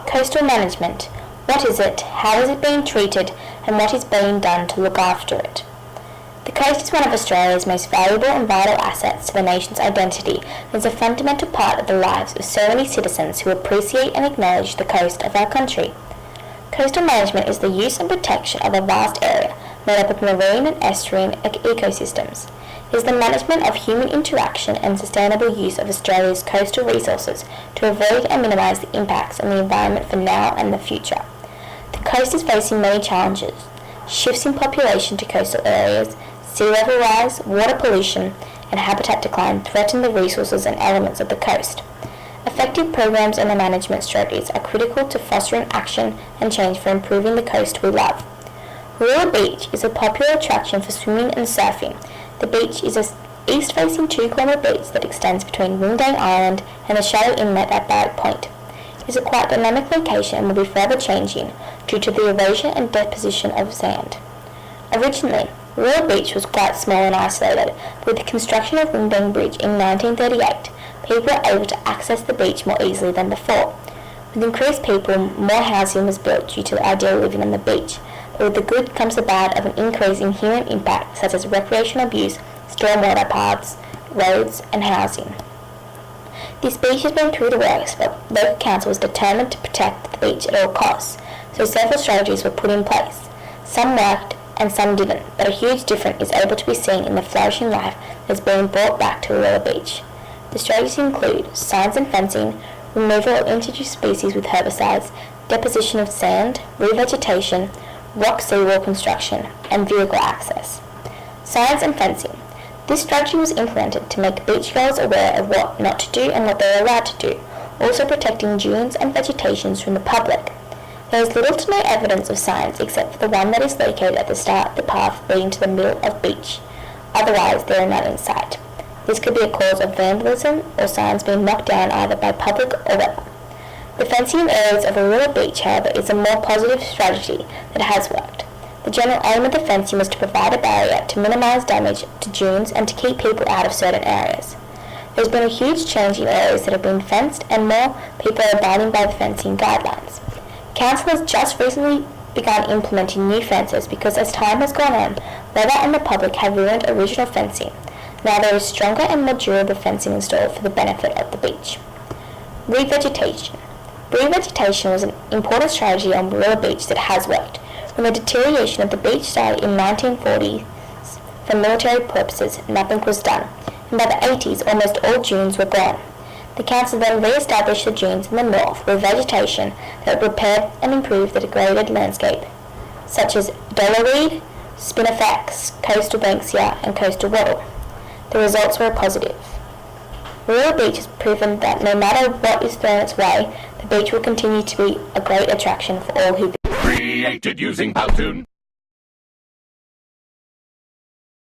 Coastal management. What is it? How is it being treated? And what is being done to look after it? The coast is one of Australia's most valuable and vital assets to the nation's identity and is a fundamental part of the lives of so many citizens who appreciate and acknowledge the coast of our country. Coastal management is the use and protection of a vast area made up of marine and estuarine ecosystems. It is the management of human interaction and sustainable use of Australia's coastal resources to avoid and minimise the impacts on the environment for now and the future. The coast is facing many challenges: shifts in population to coastal areas, sea level rise, water pollution, and habitat decline threaten the resources and elements of the coast. Effective programs and management strategies are critical to fostering action and change for improving the coast we love. Warilla Beach is a popular attraction for swimming and surfing. The beach is an east-facing 2-kilometre beach that extends between Wingdang Island and the shallow inlet at Barrack Point. It is a quite dynamic location and will be forever changing due to the erosion and deposition of sand. Originally, Warilla Beach was quite small and isolated, but with the construction of Wingdang Bridge in 1938, people were able to access the beach more easily than before. With increased people, more housing was built due to the ideal living on the beach, but with the good comes the bad of an increase in human impact such as recreational abuse, stormwater paths, roads and housing. This beach has been through the works, but local council was determined to protect the beach at all costs, so several strategies were put in place. Some worked and some didn't, but a huge difference is able to be seen in the flourishing life that is being brought back to Warilla Beach. The strategies include signs and fencing, removal of introduced species with herbicides, deposition of sand, revegetation, rock seawall construction, and vehicle access. Signs and fencing. This strategy was implemented to make beachgoers aware of what not to do and what they are allowed to do, also protecting dunes and vegetations from the public. There is little to no evidence of signs except for the one that is located at the start of the path leading to the middle of beach. Otherwise, there are none in sight. This could be a cause of vandalism or signs being knocked down either by public or weather. The fencing in areas of Warilla Beach, however, is a more positive strategy that has worked. The general aim of the fencing was to provide a barrier to minimise damage to dunes and to keep people out of certain areas. There has been a huge change in areas that have been fenced and more people are abiding by the fencing guidelines. Council has just recently begun implementing new fences because as time has gone on, weather and the public have ruined original fencing. Now there is stronger and more durable fencing installed for the benefit of the beach. Revegetation. Revegetation was an important strategy on Warilla Beach that has worked. When the deterioration of the beach started in 1940s for military purposes, nothing was done, and by the 80s almost all dunes were gone. The council then re-established the dunes in the north with vegetation that repaired and improved the degraded landscape, such as dollarweed, spinifex, coastal banksia, and coastal wattle. The results were positive. Warilla Beach has proven that no matter what is thrown its way, the beach will continue to be a great attraction for all who visit. Created using Powtoon.